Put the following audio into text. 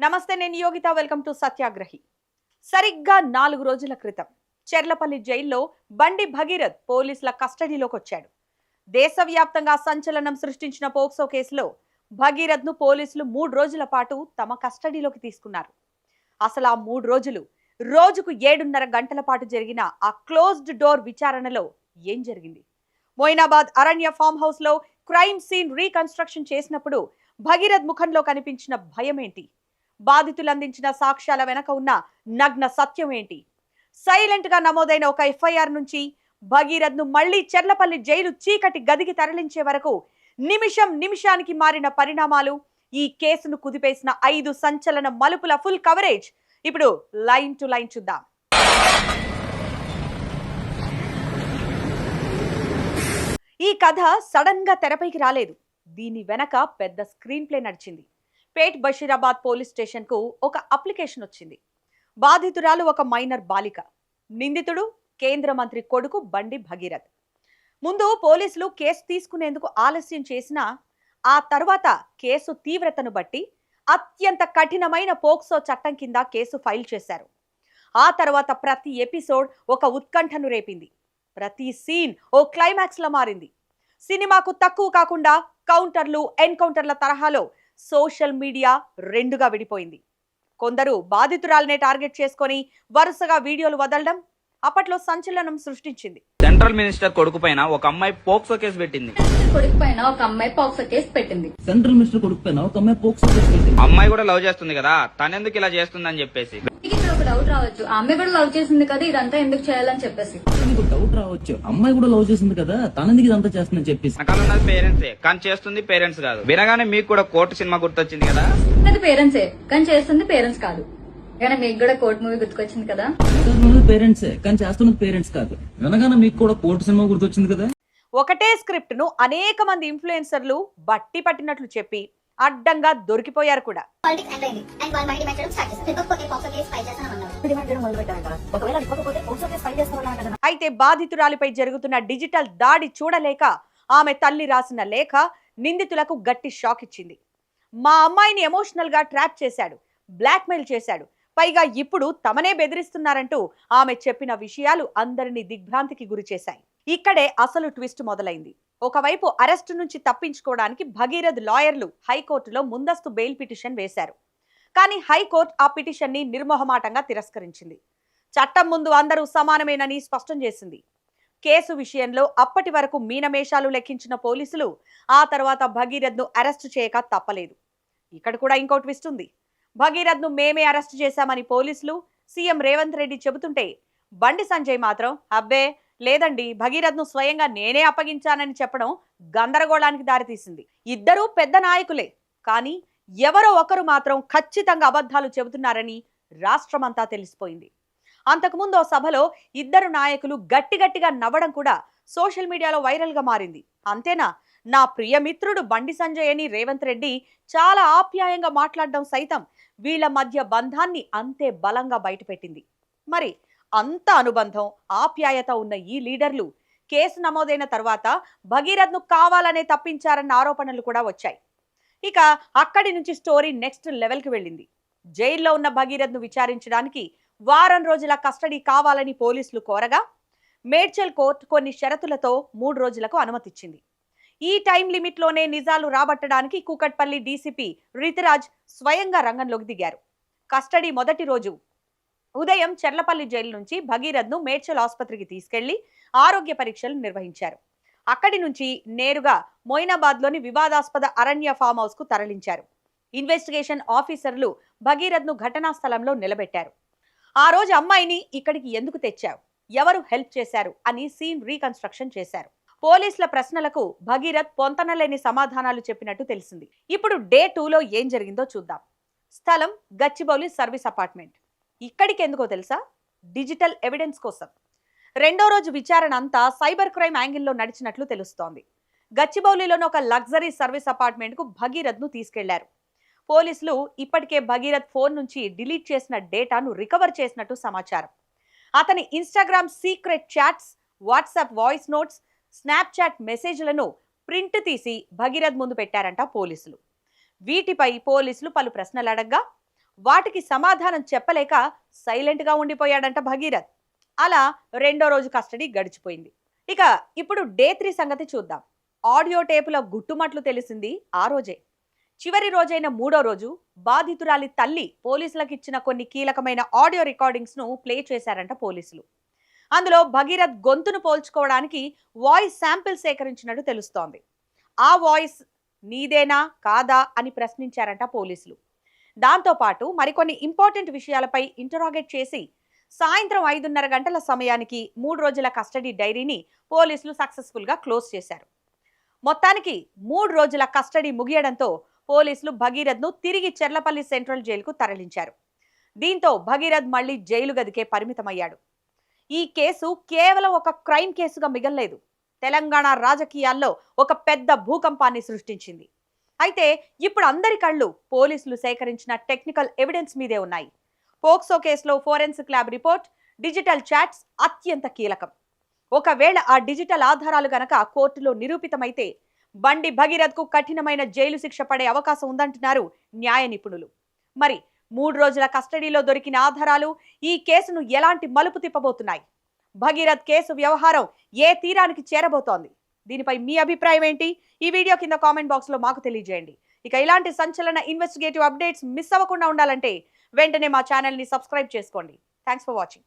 నమస్తే, నేను Yogita. Welcome to సత్యాగ్రహి. సరిగ్గా 4 రోజుల క్రితం చెర్లపల్లి జైల్లో బండి భగీరథ్ పోలీసుల కస్టడీలోకి వచ్చాడు. దేశవ్యాప్తంగా సంచలనం సృష్టించిన పోక్సో కేసులో భగీరథ్ ను పోలీసులు 3 రోజుల పాటు తమ కస్టడీలోకి తీసుకున్నారు. అసలు ఆ 3 రోజులు రోజుకు 7:30 గంటల పాటు జరిగిన ఆ క్లోజ్డ్ డోర్ విచారణలో ఏం జరిగింది? మొయినాబాద్ అరణ్య ఫామ్ హౌస్ లో క్రైమ్ సీన్ రీకన్స్ట్రక్షన్ చేసినప్పుడు భగీరథ్ ముఖంలో కనిపించిన భయం ఏంటి? బాధితులు అందించిన సాక్ష్యాల వెనక ఉన్న నగ్న సత్యం ఏంటి? సైలెంట్ గా నమోదైన ఒక ఎఫ్ఐఆర్ నుంచి భగీరథ్ ను మళ్లీ చెర్లపల్లి జైలు చీకటి గదికి తరలించే వరకు నిమిషం నిమిషానికి మారిన పరిణామాలు, ఈ కేసును కుదిపేసిన 5 సంచలన మలుపుల ఫుల్ కవరేజ్ ఇప్పుడు లైన్ టు లైన్ చూద్దాం. ఈ కథ సడన్ గా తెరపైకి రాలేదు. దీని వెనక పెద్ద స్క్రీన్ ప్లే నడిచింది. పేట్ బషీరాబాద్ పోలీస్ స్టేషన్ కు ఒక అప్లికేషన్ వచ్చింది. బాధితురాలు ఒక మైనర్ బాలిక, నిందితుడు కేంద్ర మంత్రి కొడుకు బండి భగీరథ్. ముందు పోలీసులు కేసు తీసుకునేందుకు ఆలస్యం చేసినా ఆ తర్వాత కేసు తీవ్రతను బట్టి అత్యంత కఠినమైన పోక్సో చట్టం కింద కేసు ఫైల్ చేశారు. ఆ తర్వాత ప్రతి ఎపిసోడ్ ఒక ఉత్కంఠను రేపింది. ప్రతి సీన్ ఓ క్లైమాక్స్ లా మారింది. సినిమాకు తక్కువ కాకుండా కౌంటర్లు, ఎన్కౌంటర్ల తరహాలో సోషల్ మీడియా రెండుగా విడిపోయింది. కొందరు బాధితురాలనే టార్గెట్ చేసుకొని వరుసగా వీడియోలు వదలడం అప్పట్లో సంచలనం సృష్టించింది. సెంట్రల్ మినిస్టర్ కొడుకు పైన ఒక అమ్మాయి పోక్సో కేసు పెట్టింది. సెంట్రల్ మినిస్టర్ కొడుకు పైన ఒక అమ్మాయి పోక్సో కేసు పెట్టింది. అమ్మాయి కూడా లవ్ చేస్తుంది కదా, తనెందుకు ఇలా చేస్తుందని చెప్పేసి. ఒక డౌట్ రావచ్చు, ఆమె కూడా లవ్ చేసింది కదా, ఇదంతా ఎందుకు చేయాలని చెప్పేసి. మీకు డౌట్ రావచ్చు, అమ్మాయి కూడా లవ్ చేసింది కదా, తనెందుకు ఇదంతా చేస్తుందని చెప్పేసి. ఉన్నది పేరెంట్సే, కానీ చేస్తుంది పేరెంట్స్ కాదు. వినగానే మీకు కూడా కోర్టు సినిమా గుర్తొచ్చింది కదా. అది పేరెంట్సే కానీ చేస్తుంది పేరెంట్స్ కాదు. కానీ మీకు కూడా కోర్టు మూవీ గుర్తుకొచ్చింది కదా. పేరెంట్సే కానీ చేస్తున్నది పేరెంట్స్ కాదు. వినగానే మీకు కూడా కోర్టు సినిమా గుర్తొచ్చింది కదా. ఒకటే స్క్రిప్ట్ ను అనేక మంది ఇన్ఫ్లుయెన్సర్లు బట్టి పట్టినట్లు చెప్పి అడ్డంగా దొరికిపోయారు కూడా. అయితే బాధితురాలిపై జరుగుతున్న డిజిటల్ దాడి చూడలేక ఆమె తల్లి రాసిన లేఖ నిందితులకు గట్టి షాక్ ఇచ్చింది. మా అమ్మాయిని ఎమోషనల్ గా ట్రాప్ చేశాడు, బ్లాక్మెయిల్ చేశాడు, పైగా ఇప్పుడు తమనే బెదిరిస్తున్నారంటూ ఆమె చెప్పిన విషయాలు అందరినీ దిగ్భ్రాంతికి గురి చేశాయి. ఇక్కడే అసలు ట్విస్ట్ మొదలైంది. ఒకవైపు అరెస్టు నుంచి తప్పించుకోవడానికి భగీరథ్ లాయర్లు హైకోర్టులో ముందస్తు బెయిల్ పిటిషన్ వేశారు. కానీ హైకోర్టు ఆ పిటిషన్ ని నిర్మోహమాటంగా తిరస్కరించింది. చట్టం ముందు అందరూ సమానమేనని స్పష్టం చేసింది. కేసు విషయంలో అప్పటి వరకు మీనమేషాలు లెక్కించిన పోలీసులు ఆ తర్వాత భగీరథ్ ను అరెస్టు చేయక తప్పలేదు. ఇక్కడ కూడా ఇంకో ట్విస్ట్ ఉంది. భగీరథ్ ను మేమే అరెస్టు చేశామని పోలీసులు, సీఎం రేవంత్ రెడ్డి చెబుతుంటే బండి సంజయ్ మాత్రం అబ్బే లేదండి, భగీరథ్ ను స్వయంగా నేనే అప్పగించానని చెప్పడం గందరగోళానికి దారితీసింది. ఇద్దరూ పెద్ద నాయకులే, కానీ ఎవరో ఒకరు మాత్రం ఖచ్చితంగా అబద్ధాలు చెబుతున్నారని రాష్ట్రమంతా తెలిసిపోయింది. అంతకుముందు ఓ సభలో ఇద్దరు నాయకులు గట్టిగా నవ్వడం కూడా సోషల్ మీడియాలో వైరల్ గా మారింది. అంతేనా, నా ప్రియమిత్రుడు బండి సంజయ్ అని రేవంత్ రెడ్డి చాలా ఆప్యాయంగా మాట్లాడడం సైతం వీళ్ల మధ్య బంధాన్ని అంతే బలంగా బయటపెట్టింది. మరి అంత అనుబంధం, ఆప్యాయత ఉన్న ఈ లీడర్లు కేసు నమోదైన తర్వాత భగీరథ్ ను కావాలనే తప్పించారన్న ఆరోపణలు కూడా వచ్చాయి. ఇక అక్కడి నుంచి స్టోరీ నెక్స్ట్ లెవెల్ కి వెళ్ళింది. జైల్లో ఉన్న భగీరథ్ ను విచారించడానికి వారం రోజుల కస్టడీ కావాలని పోలీసులు కోరగా మేడ్చల్ కోర్టు కొన్ని షరతులతో 3 రోజులకు అనుమతిచ్చింది. ఈ టైం లిమిట్ లోనే నిజాలు రాబట్టడానికి కూకట్పల్లి డీసీపీ రితిరాజ్ స్వయంగా రంగంలోకి దిగారు. కస్టడీ మొదటి రోజు ఉదయం చెర్లపల్లి జైలు నుంచి భగీరథ్ ను మేడ్చల్ ఆసుపత్రికి తీసుకెళ్లి ఆరోగ్య పరీక్షలు నిర్వహించారు. అక్కడి నుంచి నేరుగా మొయినాబాద్ లోని వివాదాస్పద అరణ్య ఫామ్ హౌస్ కు తరలించారు. ఇన్వెస్టిగేషన్ ఆఫీసర్లు భగీరథ్ ను ఘటనా స్థలంలో నిలబెట్టారు. ఆ రోజు అమ్మాయిని ఇక్కడికి ఎందుకు తెచ్చావు, ఎవరు హెల్ప్ చేశారు అని సీన్ రీకన్స్ట్రక్షన్ చేశారు. పోలీసుల ప్రశ్నలకు భగీరథ్ పొంతనలేని సమాధానాలు చెప్పినట్టు తెలిసింది. ఇప్పుడు డే 2లో ఏం జరిగిందో చూద్దాం. స్థలం గచ్చిబౌలి సర్వీస్ అపార్ట్మెంట్. ఇక్కడికి ఎందుకో తెలుసా? డిజిటల్ ఎవిడెన్స్ కోసం. రెండో రోజు విచారణ అంతా సైబర్ క్రైమ్ యాంగిల్లో నడిచినట్లు తెలుస్తోంది. గచ్చిబౌలిలోని ఒక లగ్జరీ సర్వీస్ అపార్ట్మెంట్ కు భగీరథ్ ను తీసుకెళ్లారు. పోలీసులు ఇప్పటికే భగీరథ్ ఫోన్ నుంచి డిలీట్ చేసిన డేటాను రికవర్ చేసినట్టు సమాచారం. అతని Instagram secret chats, WhatsApp voice notes, Snapchat మెసేజ్లను ప్రింట్ తీసి భగీరథ్ ముందు పెట్టారంట పోలీసులు. వీటిపై పోలీసులు పలు ప్రశ్నలు అడగ్గా వాటికి సమాధానం చెప్పలేక సైలెంట్గా ఉండిపోయాడంట భగీరథ్. అలా రెండో రోజు కస్టడీ గడిచిపోయింది. ఇక ఇప్పుడు డే 3 సంగతి చూద్దాం. ఆడియో టేపుల గుట్టుమట్లు తెలిసింది ఆ రోజే. చివరి రోజైన మూడో రోజు బాధితురాలి తల్లి పోలీసులకు ఇచ్చిన కొన్ని కీలకమైన ఆడియో రికార్డింగ్స్ ను ప్లే చేశారంట పోలీసులు. అందులో భగీరథ్ గొంతును పోల్చుకోవడానికి వాయిస్ శాంపిల్ సేకరించినట్టు తెలుస్తోంది. ఆ వాయిస్ నీదేనా కాదా అని ప్రశ్నించారంట పోలీసులు. దాంతోపాటు మరికొన్ని ఇంపార్టెంట్ విషయాలపై ఇంటరాగేట్ చేసి సాయంత్రం 5:30 గంటల సమయానికి 3 రోజుల కస్టడీ డైరీని పోలీసులు సక్సెస్ఫుల్ గా క్లోజ్ చేశారు. మొత్తానికి 3 రోజుల కస్టడీ ముగియడంతో పోలీసులు భగీరథ్ ను తిరిగి చెర్లపల్లి సెంట్రల్ జైలుకు తరలించారు. దీంతో భగీరథ్ మళ్లీ జైలు గదికే పరిమితమయ్యాడు. ఈ కేసు కేవలం ఒక క్రైమ్ కేసుగా మిగల్లేదు. తెలంగాణ రాజకీయాల్లో ఒక పెద్ద భూకంపాన్ని సృష్టించింది. అయితే ఇప్పుడు అందరి కళ్ళు పోలీసులు సేకరించిన టెక్నికల్ ఎవిడెన్స్ మీదే ఉన్నాయి. పోక్సో కేసులో forensic lab report, digital chats అత్యంత కీలకం. ఒకవేళ ఆ డిజిటల్ ఆధారాలు గనక కోర్టులో నిరూపితమైతే బండి భగీరథ్ కు కఠినమైన జైలు శిక్ష పడే అవకాశం ఉందంటున్నారు న్యాయ నిపుణులు. మరి 3 రోజుల కస్టడీలో దొరికిన ఆధారాలు ఈ కేసును ఎలాంటి మలుపు తిప్పబోతున్నాయి? భగీరథ్ కేసు వ్యవహారం ఏ తీరానికి చేరబోతోంది? దీనిపై మీ అభిప్రాయం ఏంటి? ఈ వీడియో కింద కామెంట్ బాక్స్ లో మాకు తెలియజేయండి. ఇక ఇలాంటి సంచలన ఇన్వెస్టిగేటివ్ అప్డేట్స్ మిస్ అవ్వకుండా ఉండాలంటే వెంటనే మా ఛానల్ ని సబ్స్క్రైబ్ చేసుకోండి. Thanks for watching.